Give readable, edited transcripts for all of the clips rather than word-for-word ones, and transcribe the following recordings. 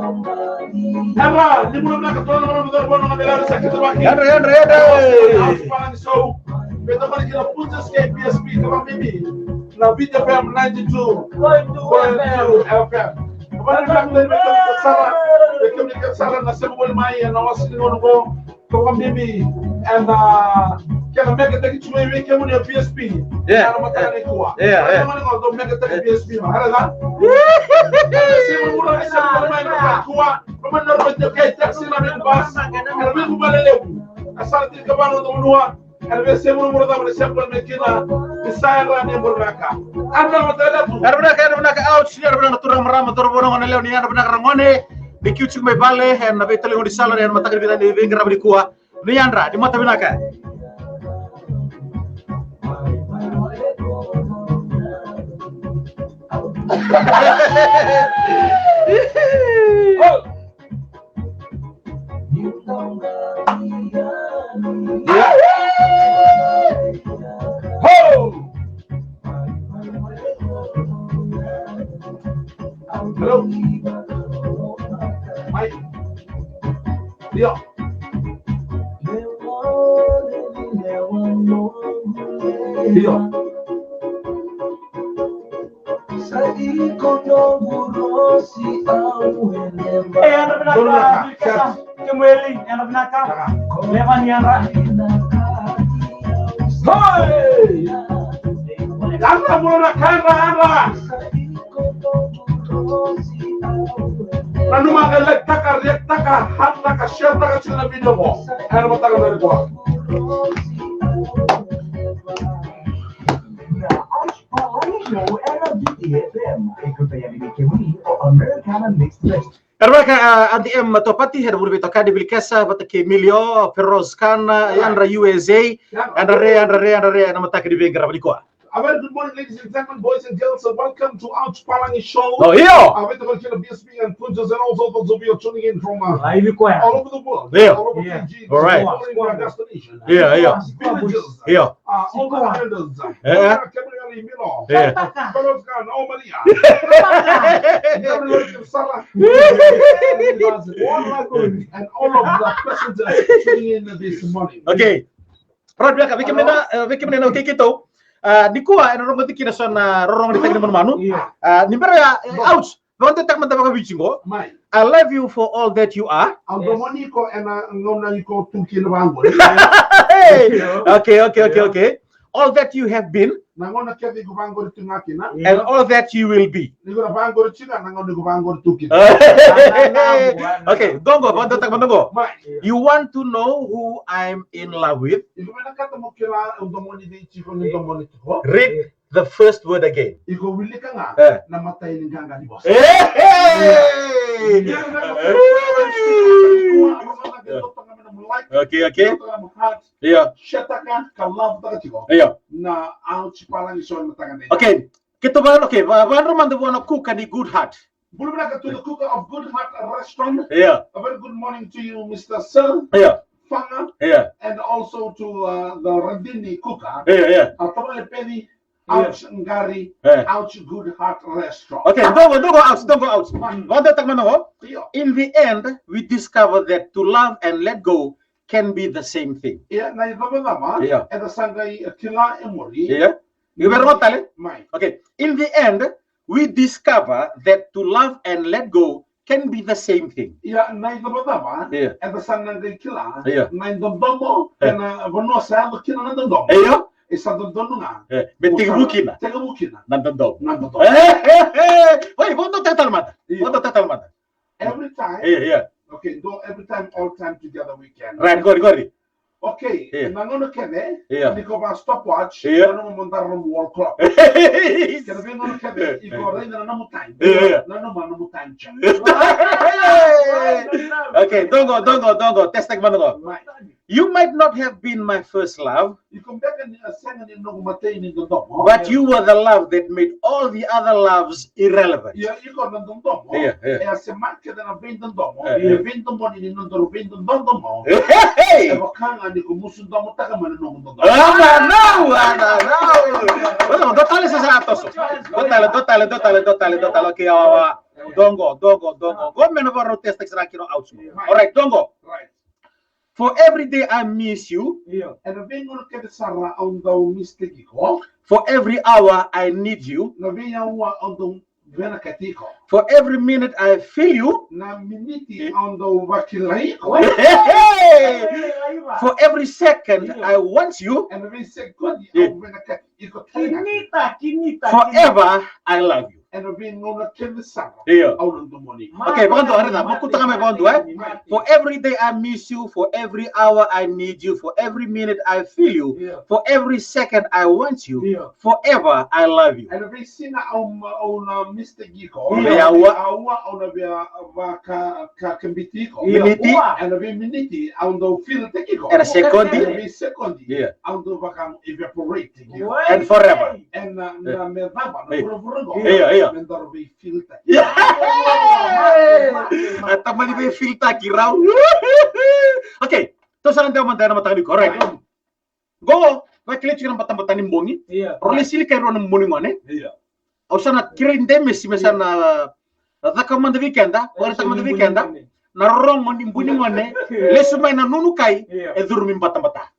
Henra, ni belum nak ketemu orang betul pun orang bilang sakit terbaki. So, kita mari kita putus ke PSP kalau mimi. Na video FM 92.2 FM. Kemarin bilang dari mereka saran na semua mai na wasin ngono ko mimi and kaya mega tagi cuma ini kamu ni PSP. Yeah. Kalau mata ni kuah. Yeah. Mana kau mega tagi PSP mah? Ada kan? Semua murah ni semua main kuah. Pemen normal jaga taksi na bin bas. Kalau bin balik lebu. Asal tidak kawan untuk menua. Kalau semua murah tak boleh siapa mekina. Saya ni beraka. Anda mata lebu. Arabna ka out siya arabna turang marama turbono ngone lew ni arabna karangone. Di kiucing may bale hen na betali ngodi salon hen mata kita ni vengra di kuah. Ni andra di mata binaka. Hello. Mike. Dia. Dia. Anak benaka, kembali anak benaka, lewan yang Hoi! Anda mula kamera. Lalu magalak takar hatta ka share taka chuna video mo. Ano mo taka dari gua? Arbaka ADM topati her burbe tokadi bilkesa batake milio Feroz Khan yandra USA andare na matake di vengra balikoa. A very good morning, ladies and gentlemen, boys and girls, and welcome to Ouch Palangi Show. Oh, yo! With the Volcano BSP and Punjas, and also those of you tuning in from live ko all over the world. Yeah. All over Yeah. Fiji, All right. all over our destination. Yeah. Villages, Yeah. all the islanders, Yeah. Cameroon, Milo, Yeah. Feroz Khan, oh Maria, and all of the passengers tuning in this morning. Okay. Rod biaka bikin mena okay kito. Di kuah eno rongo tikina son rorong di tagni manu. Nimbera ya ouch. Rongo tak mata baka bichingo. Mai, I love you for all that you are. Aldomoni ko ena ngona ko tuki na bango. Hey. Okay. All that you have been Nangona kedi ko bango ri tungaki na. and all that you will be. Ni ko bango ri china nangona ko bango ri tuki. Okay, dongo, bondo tak mandongo. Mai, You want to know who I'm in love with? iko mena kata mo kila aldomoni di chiko ni aldomoni ko. Read the first word again. Iko wili ka nga na matay ni ganga ni boss. Okay. Yeah. Shatakan ka love ta chiko. Yeah. Na ouch palang ison matagan. Okay. Kita ba okay, one roman the one cook and good heart. Bulbula to the cooker of Good Heart Restaurant. Yeah. A very good morning to you, Mr. Sir Yeah. Fanga, Yeah. and also to the Radini cooker. Yeah. Tabale Penny, Ouch Ngari, Yeah. Ouch Good Heart Restaurant. Okay, don't go out. One tak mandongo. Iyo. In the end, we discovered that to love and let go can be the same thing. Iya, na ito ba naman? Iya. Ito sangay kila emori. Yeah. You better not tell it. May. Okay. In the end, we discover that to love and let go can be the same thing. Iya, na ito ba naman? Iya. Ito sangay kila. Iya. Na ito domo. Na vano sa ito kila na domo. Ayo. Isa domo nga. Beting bukina. Tega bukina. Nandandog. Na domo. Wait, bondo tatalmata. Every time. Yeah. Okay, do every time, all time together we can. Right, go. Okay, Yeah. nangono kene, Yeah. hindi ko ba stopwatch, Yeah. ano mo montar ng wall clock. Kaya nangono kene, iko rin na mo time. Yeah. Nano mo time check. Okay, don't go. Test like mandongo. Right. You might not have been my first love, Iko mbeka ni asenga ni nung matay ni domo. but you were the love that made all the other loves irrelevant. Yeah, iko nang domo. Yeah. Eh se marke na vendo domo. Yeah. E vendo mo ni nung vendo domo. Hey! E bakanga ni ko musun domo taka man nung domo. No. Bueno, totale sa atos. Totale. Okay, Dongo. Go mena varo test extra out. All right, dongo. Right. For every day I miss you. En dan vengono che sarà un da un mistake. For every hour I need you. Na venha un vena catiko. For every minute I feel you. Na miniti un da wakilai. For every second I want you. En dan venha secondi un vena catiko. Forever I love you. En dan vengono che sarà. Yeah. Aulan domoni. Okay, baganto arena. Makutanga me baganto For every day I miss you, for every hour I need you, for every minute I feel you, for every second I want you, forever I love you. En dan venha sina un mistake. Awa una via ka kambitiko. Miniti. En dan venha miniti un da fil tekiko. And a secondi. En dan venha secondi. Yeah. Un da vakam evaporate. And forever. En na medava na provurugo. Yeah. Men daar be filter. At mali be filta kiraw. Okay. To sa nang mantay na matangani ko. Alright. Go. Wa kile chira batang-batang nimbongi. Role sili kay ro ng muning O sana kirinde mesi mesana takamanda weekenda, wala takamanda weekenda. Narong mo nimbuni ngone, lesu may nanunukai, e durumi bata-bata.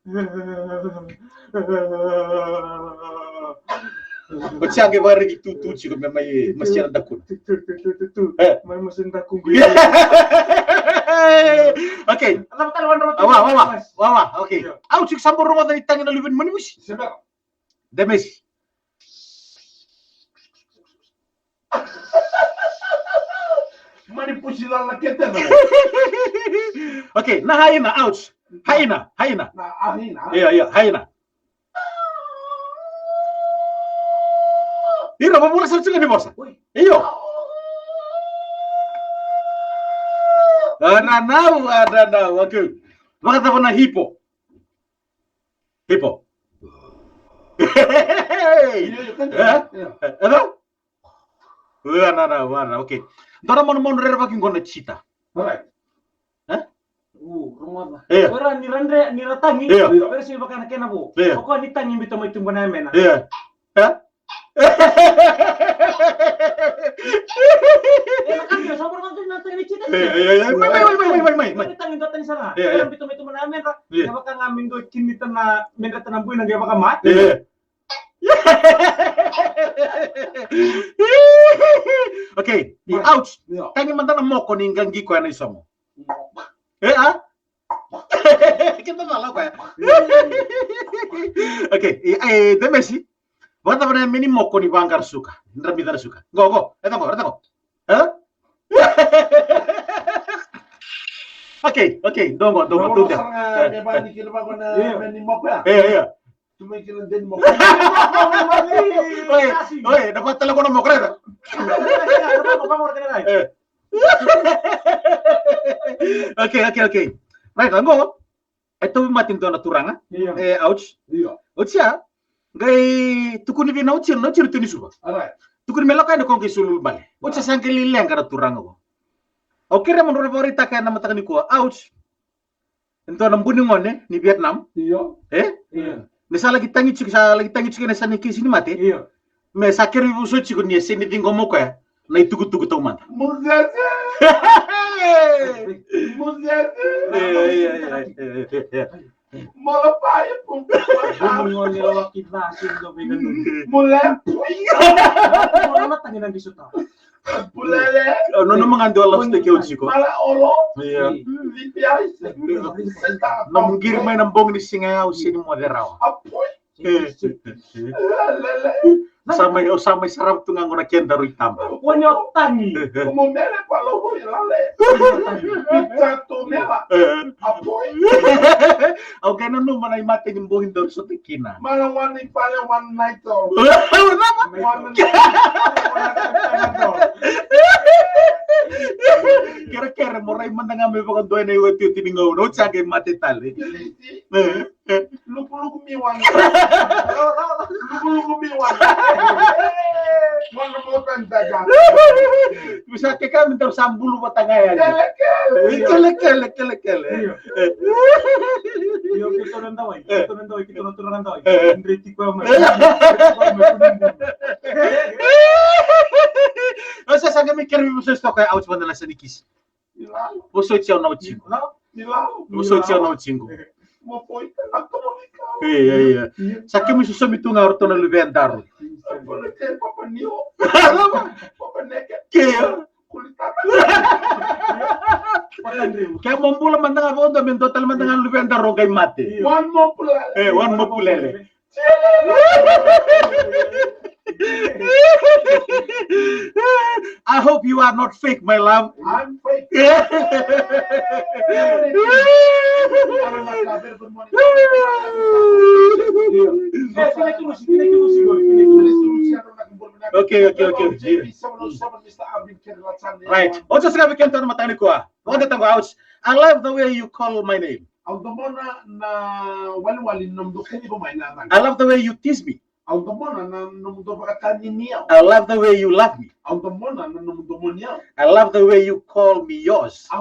Bacang ke bare gitu tuh sih may masih ada kun. May masin dakung. Okay. Wawa. Okay. Au sik sambor rumah dari tangin na libin manimus. Seber. Demes. Manipusi lang na kita na. Okay, na haina, ouch. Haina. Na ahina. Iya, haina. Ira, mabula sa tsunga ni bosa. Iyo. Ada now. Okay. Bakit ako na hipo? Hipo. Ano? Wala. Okay. Dora mo rere baking gonna chita. Alright. Rumah. Iya. Ora niratangi. Iya. Pero si baka nakena po. Iya. Ako ni tangi bito mo itumbo namin. Iya. Hah? Nakambyo sa mga kanto natin ni Chita. Iya. May. Tangi dotan sana. Iya. Pero bito mo itumbo namin ra. Iya. Baka ngamin do kinita na mendata ng buhay nang baka mat. Iya. Okay, di ouch. Tangi mantan mo ko ning ganggi ko na isomo. Kita malah ko. Okay, demesi. Bata pa mini mo ko ni bangkar suka. Ndrabi dara suka. Go. Eto ko. Okay, dongo tuh. Nga ba ni kila ba ko na meni mo pa. Iya. Tumay kila din mo. Oye, dapat telepon mo kaya. Okay. Right, anggo. Ito matin do naturanga. Ouch. Oucha. Gai tukuni bi nauchir tuni suba. Alright. Tukuni melaka no kong sulul bale. Oucha sangkili leng kana turanga ko. Okay ra menurut favorita kaya nama takani ko. Ouch. Ento nambuni ngone ni Vietnam. Iyo. Iya. Nesa lagi tangi cuki na sa niki sini mate. Iya. Me sakir ibu so cuki ni sini dingo mo kaya. Na itugu tau man. Muzese. Iya. Mala paia pum. Ngoni lawak kita asin do bigan. Mula. Wala tangi nang bisuta. Bulale. No mangando alas te kyo chiko. Mala olo. Iya. Lipiai. Namungir may nambong ni singayaw sini moderaw. Apoy. Samay sarap tu nganggo na kenda ro itamba. Wani tangi. Como mele palo ho ilale. Pizza to mela. Apoy. Okay no manay mate ng buhin daw sa tikina. Mala wani pale one night off. Kira-kira mo ray man nga may baka doy na iwat yung tiningaw no tsaka mate tali. Luku miwang. Luku miwang. Mana mau tanda. Bisa kita minta sambulu matangaya. Kele. Yo kita nonton kita nonton. Ndreti ko mo. Nasa sanga mi kermi muso sto kaya outs banda na sa nikis. Muso tsiao na utsingo. Muso tsiao na utsingo. Mo foi tanto monica. Iya. Sakit muso sa mitunga orto na lubendaro. Papa Nio. Papa Neke. Kaya. Kulitata. Kaya mombula mandanga bondo men total mandanga lubendaro kay mate. One more pulale. One more pulele. I hope you are not fake, my love. I'm fake. Okay. Right. What's the sinabi kento na matani ko ah? Wanda tango ouch. I love the way you call my name. I love the way you tease me. I love the way you love me. I love the way you call me yours. No.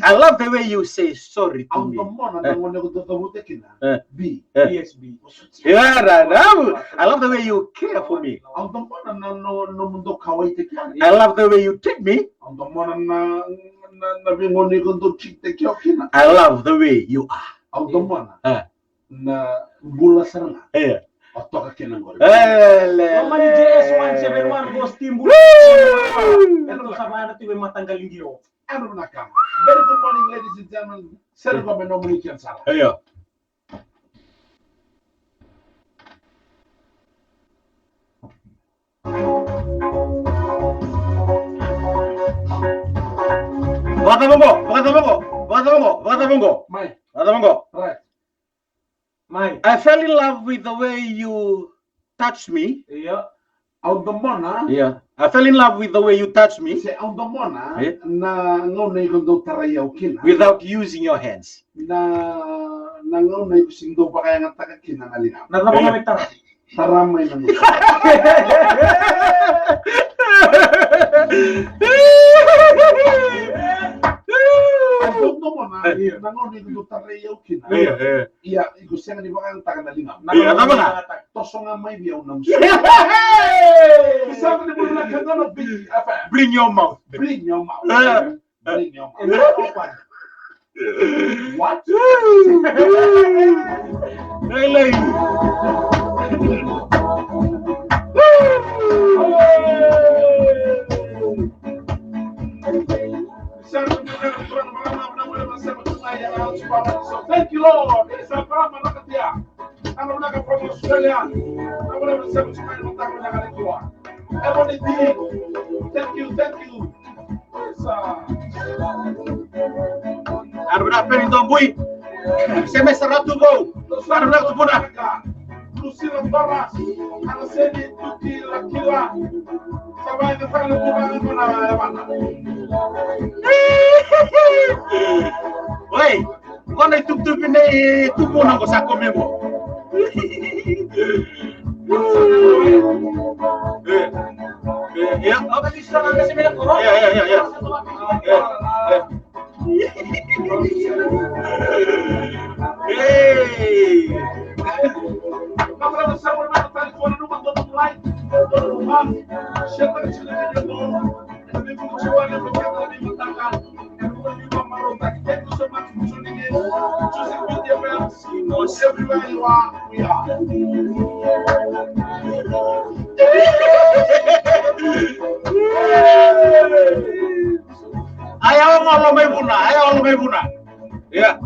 I love the way you say sorry to me. PSB. Yeah, no. I love the way you care for me. I love the way you treat me. I love the way you are. Bula serna. Iya. Otok kena ngor. Mani JS171 Ghost Team Bula. Ito sa mga natin may matanggal ingyo. Ano nakam. Very good morning ladies and gentlemen. Sir ko may nomination sala. Iya. Baka bongo. Mai. Right. I fell in love with the way you touched me. Iya. Audomona. Yeah. I fell in love with the way you touched me. Se audomona na ngone ko tarayaw kina. Without using your hands. Na ngone ko sindo pa kaya nga taka kina nalina. Nagnabangamit tara. Taramay na mo. Audomona na ngone ko tarayaw kina. Iya, iku siya nga di ba kaya taka nalina. Iya, tama nga. Toso nga may biyaw na mo. Bring your mouth. Bring your mouth. What? Really? Thank you, Lord. Ano na ka from Australia? Ano na sa mga matang na kalikuan. Thank you. Ano na pa rin doon, boy? Semester ratu mo. Ano na ito po na? Lucila Barras, ano seni tuki lakila. Sabay na sa lubukan mo na yaman. Wey, kung na itugtugin na itupunan ko sa komemo. Ya, apa bisa nggak sih bilang korong? Ya. Kamu bersama dengan telepon rumah untuk mulai rumah. Siapa yang sudah video ini kucuan yang berkata di matakan. Everyone you are maroon. Thank you so much for tuning in. Choosing media friends. Everywhere you are, we are. Ayaw may buna. Ya.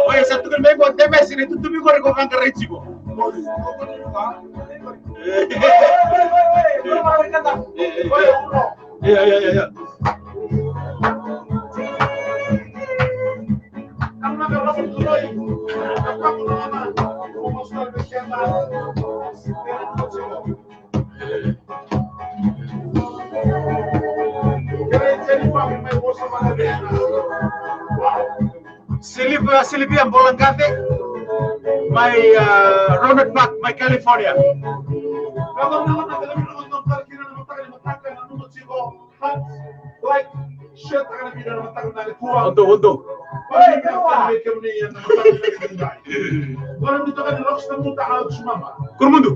Woi, satu kan bego, TMS sini itu tuh ko ko kan kare chiko. Iya. Silipia Bolangate, my Ronald Park, my California. Like shit, Untuk. Kurmundu.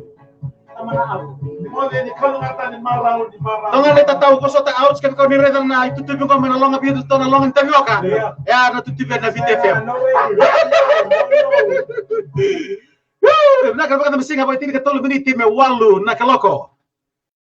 Tongan leta tahu ko sa outs kan ko ni redan na itutubi ko manalong abi ito nalong interview ka. Ya natutubi na VTFM. Na kan baka masinga ba tini ka 3 minute me walu na kaloko.